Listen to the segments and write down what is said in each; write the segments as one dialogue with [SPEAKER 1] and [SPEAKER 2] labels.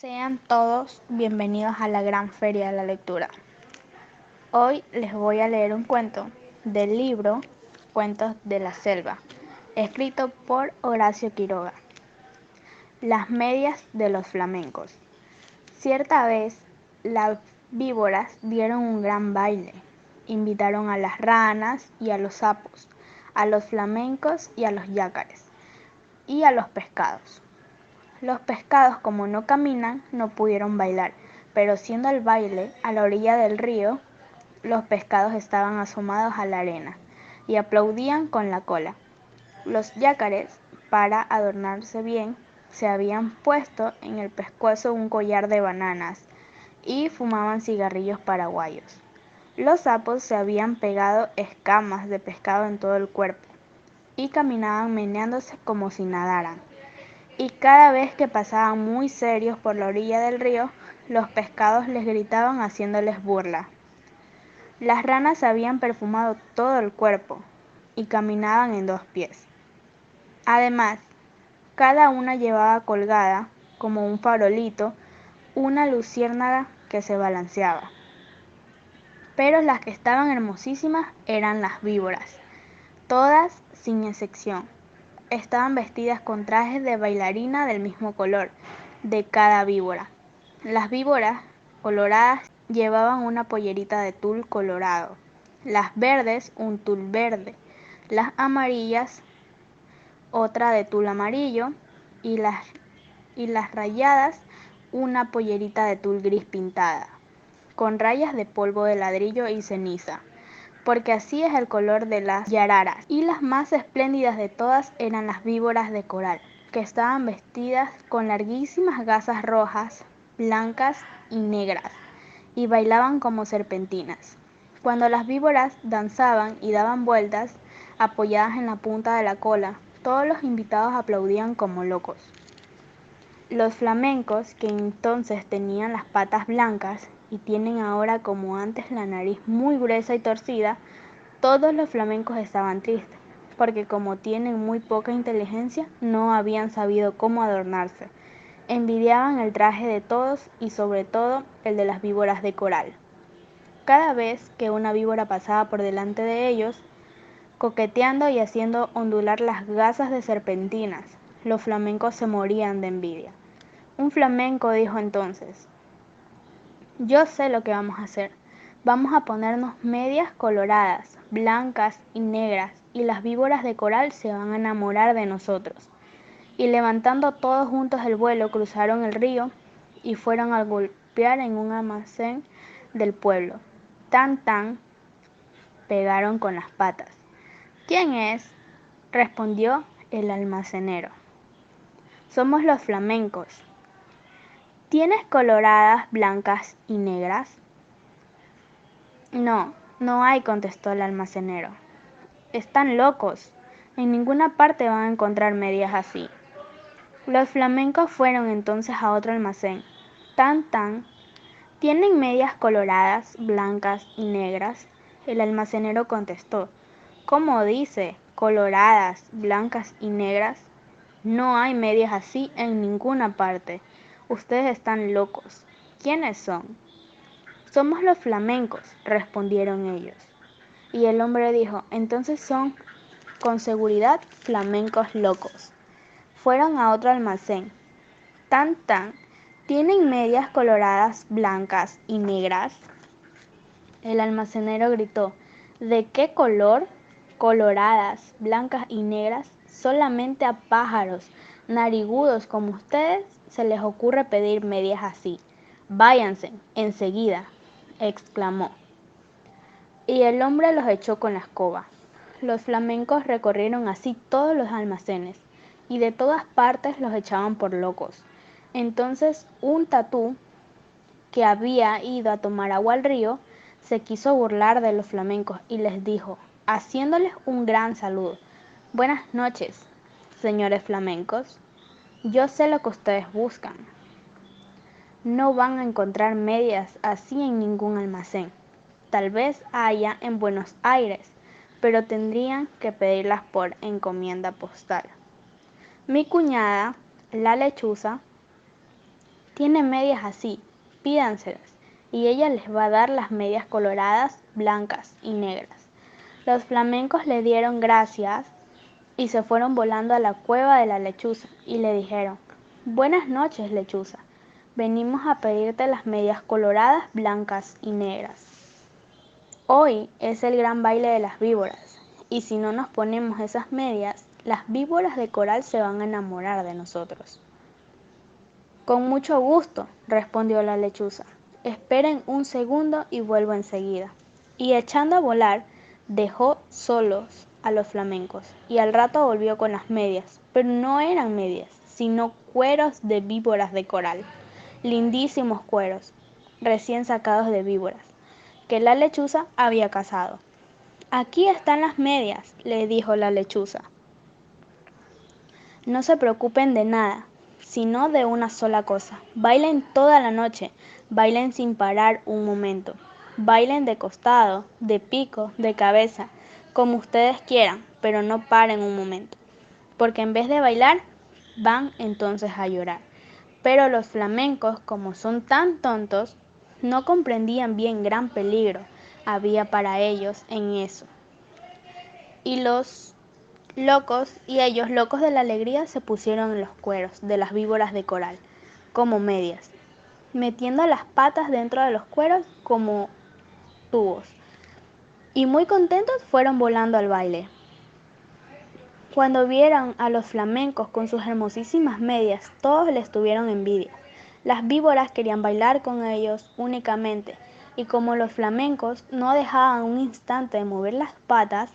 [SPEAKER 1] Sean todos bienvenidos a la Gran Feria de la Lectura. Hoy les voy a leer un cuento del libro Cuentos de la Selva, escrito por Horacio Quiroga. Las medias de los flamencos. Cierta vez, las víboras dieron un gran baile. Invitaron a las ranas y a los sapos, a los flamencos y a los yácares, y a los pescados. Los pescados, como no caminan, no pudieron bailar, pero siendo el baile a la orilla del río, los pescados estaban asomados a la arena y aplaudían con la cola. Los yácares, para adornarse bien, se habían puesto en el pescuezo un collar de bananas y fumaban cigarrillos paraguayos. Los sapos se habían pegado escamas de pescado en todo el cuerpo y caminaban meneándose como si nadaran. Y cada vez que pasaban muy serios por la orilla del río, los pescados les gritaban haciéndoles burla. Las ranas habían perfumado todo el cuerpo y caminaban en dos pies. Además, cada una llevaba colgada, como un farolito, una luciérnaga que se balanceaba. Pero las que estaban hermosísimas eran las víboras, todas sin excepción. Estaban vestidas con trajes de bailarina del mismo color de cada víbora. Las víboras coloradas llevaban una pollerita de tul colorado, las verdes un tul verde, las amarillas otra de tul amarillo y las rayadas una pollerita de tul gris pintada, con rayas de polvo de ladrillo y ceniza, porque así es el color de las yararas. Y las más espléndidas de todas eran las víboras de coral, que estaban vestidas con larguísimas gasas rojas, blancas y negras, y bailaban como serpentinas. Cuando las víboras danzaban y daban vueltas, apoyadas en la punta de la cola, todos los invitados aplaudían como locos. Los flamencos, que entonces tenían las patas blancas y tienen ahora como antes la nariz muy gruesa y torcida, todos los flamencos estaban tristes, porque como tienen muy poca inteligencia, no habían sabido cómo adornarse. Envidiaban el traje de todos y sobre todo el de las víboras de coral. Cada vez que una víbora pasaba por delante de ellos, coqueteando y haciendo ondular las gasas de serpentinas, los flamencos se morían de envidia. Un flamenco dijo entonces: yo sé lo que vamos a hacer. Vamos a ponernos medias coloradas, blancas y negras, y las víboras de coral se van a enamorar de nosotros. Y levantando todos juntos el vuelo, cruzaron el río y fueron a golpear en un almacén del pueblo. Tan tan, pegaron con las patas. ¿Quién es?, respondió el almacenero. Somos los flamencos. ¿Tienes coloradas, blancas y negras? No, no hay, contestó el almacenero. Están locos. En ninguna parte van a encontrar medias así. Los flamencos fueron entonces a otro almacén. Tan tan. ¿Tienen medias coloradas, blancas y negras? El almacenero contestó. ¿Cómo dice? ¿Coloradas, blancas y negras? No hay medias así en ninguna parte. Ustedes están locos. ¿Quiénes son? Somos los flamencos, respondieron ellos. Y el hombre dijo: entonces son con seguridad flamencos locos. Fueron a otro almacén. Tan tan. ¿Tienen medias coloradas, blancas y negras? El almacenero gritó: ¿de qué color? Coloradas, blancas y negras. Solamente a pájaros narigudos como ustedes se les ocurre pedir medias así. Váyanse, enseguida, exclamó. Y el hombre los echó con la escoba. Los flamencos recorrieron así todos los almacenes, y de todas partes los echaban por locos. Entonces un tatú, que había ido a tomar agua al río, se quiso burlar de los flamencos y les dijo, haciéndoles un gran saludo: buenas noches, señores flamencos. Yo sé lo que ustedes buscan. No van a encontrar medias así en ningún almacén. Tal vez haya en Buenos Aires, pero tendrían que pedirlas por encomienda postal. Mi cuñada, la lechuza, Tiene medias así, pídanselas, y ella les va a dar las medias coloradas, blancas y negras. Los flamencos le dieron gracias y se fueron volando a la cueva de la lechuza y le dijeron: Buenas noches, lechuza. Venimos a pedirte las medias coloradas, blancas y negras. Hoy es el gran baile de las víboras, y si no nos ponemos esas medias, las víboras de coral se van a enamorar de nosotros. Con mucho gusto, respondió la lechuza. Esperen un segundo y vuelvo enseguida. Y echando a volar, dejó solos a los flamencos, y al rato volvió con las medias, pero no eran medias, sino cueros de víboras de coral, lindísimos cueros, recién sacados de víboras, que la lechuza había cazado. Aquí están las medias, le dijo la lechuza. No se preocupen de nada, sino de una sola cosa. Bailen toda la noche, bailen sin parar un momento. Bailen de costado, de pico, de cabeza, como ustedes quieran, pero no paren un momento. Porque en vez de bailar, van entonces a llorar. Pero los flamencos, como son tan tontos, no comprendían bien gran peligro había para ellos en eso. Y ellos, locos de la alegría, se pusieron en los cueros de las víboras de coral, como medias, metiendo las patas dentro de los cueros como tubos, y muy contentos fueron volando al baile. Cuando vieron a los flamencos con sus hermosísimas medias, todos les tuvieron envidia. Las víboras querían bailar con ellos únicamente, y como los flamencos no dejaban un instante de mover las patas,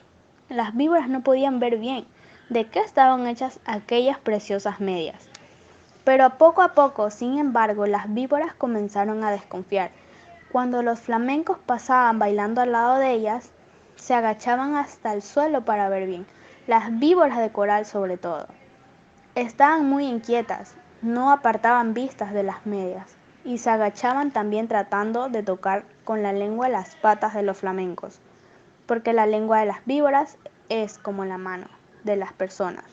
[SPEAKER 1] las víboras no podían ver bien de qué estaban hechas aquellas preciosas medias. Pero a poco, sin embargo, las víboras comenzaron a desconfiar. Cuando los flamencos pasaban bailando al lado de ellas, se agachaban hasta el suelo para ver bien, las víboras de coral sobre todo. Estaban muy inquietas, no apartaban vistas de las medias, y se agachaban también tratando de tocar con la lengua las patas de los flamencos, porque la lengua de las víboras es como la mano de las personas.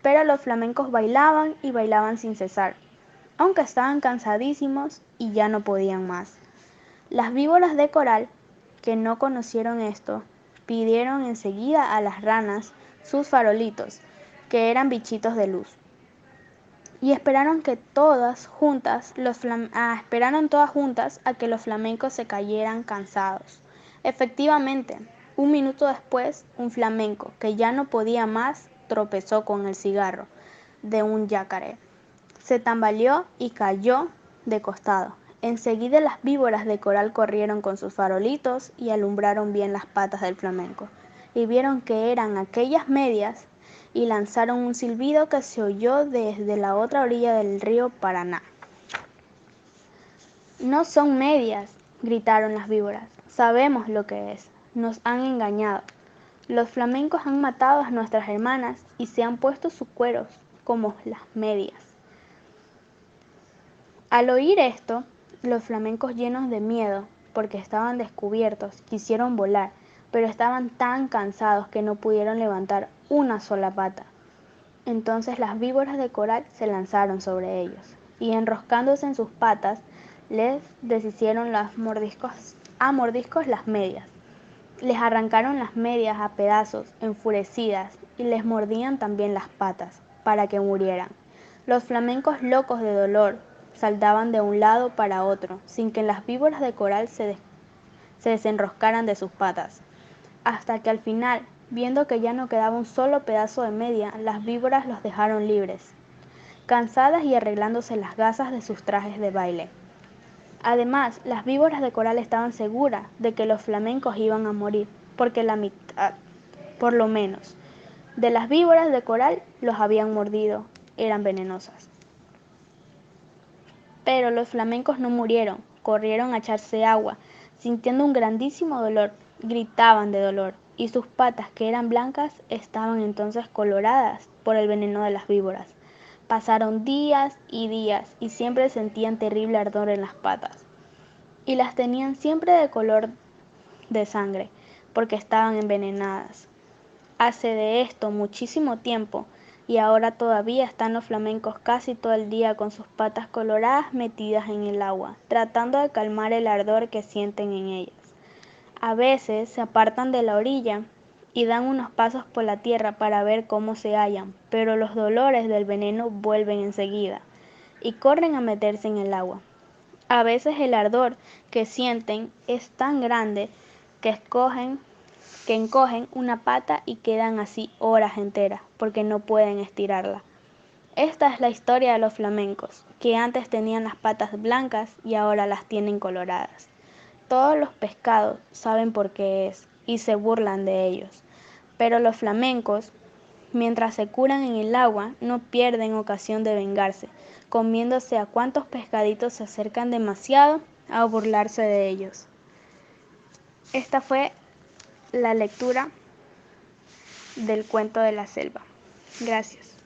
[SPEAKER 1] Pero los flamencos bailaban y bailaban sin cesar, aunque estaban cansadísimos y ya no podían más. Las víboras de coral, que no conocieron esto, pidieron enseguida a las ranas sus farolitos, que eran bichitos de luz, y esperaron todas juntas a que los flamencos se cayeran cansados. Efectivamente, un minuto después, un flamenco, que ya no podía más, tropezó con el cigarro de un yacaré. Se tambaleó y cayó de costado. Enseguida las víboras de coral corrieron con sus farolitos y alumbraron bien las patas del flamenco, y vieron que eran aquellas medias, y lanzaron un silbido que se oyó desde la otra orilla del río Paraná. No son medias, gritaron las víboras. Sabemos lo que es. Nos han engañado. Los flamencos han matado a nuestras hermanas y se han puesto sus cueros como las medias. Al oír esto, los flamencos, llenos de miedo, porque estaban descubiertos, quisieron volar, pero estaban tan cansados que no pudieron levantar una sola pata. Entonces las víboras de coral se lanzaron sobre ellos, y enroscándose en sus patas, les deshicieron a mordiscos las medias. Les arrancaron las medias a pedazos, enfurecidas, y les mordían también las patas, para que murieran. Los flamencos, locos de dolor, saltaban de un lado para otro, sin que las víboras de coral se desenroscaran de sus patas, hasta que al final, viendo que ya no quedaba un solo pedazo de media, las víboras los dejaron libres, cansadas y arreglándose las gasas de sus trajes de baile. Además, las víboras de coral estaban seguras de que los flamencos iban a morir, porque la mitad, por lo menos, de las víboras de coral los habían mordido, eran venenosas. Pero los flamencos no murieron, corrieron a echarse agua, sintiendo un grandísimo dolor, gritaban de dolor, y sus patas, que eran blancas, estaban entonces coloradas por el veneno de las víboras. Pasaron días y siempre sentían terrible ardor en las patas, y las tenían siempre de color de sangre, porque estaban envenenadas. Hace de esto muchísimo tiempo y ahora todavía están los flamencos casi todo el día con sus patas coloradas metidas en el agua, tratando de calmar el ardor que sienten en ellas. A veces se apartan de la orilla y dan unos pasos por la tierra para ver cómo se hallan, pero los dolores del veneno vuelven enseguida y corren a meterse en el agua. A veces el ardor que sienten es tan grande que encogen una pata y quedan así horas enteras porque no pueden estirarla. Esta es la historia de los flamencos, que antes tenían las patas blancas y ahora las tienen coloradas. Todos los pescados saben por qué es y se burlan de ellos, pero los flamencos, mientras se curan en el agua, no pierden ocasión de vengarse, comiéndose a cuantos pescaditos se acercan demasiado a burlarse de ellos. Esta fue la lectura del cuento de la selva. Gracias.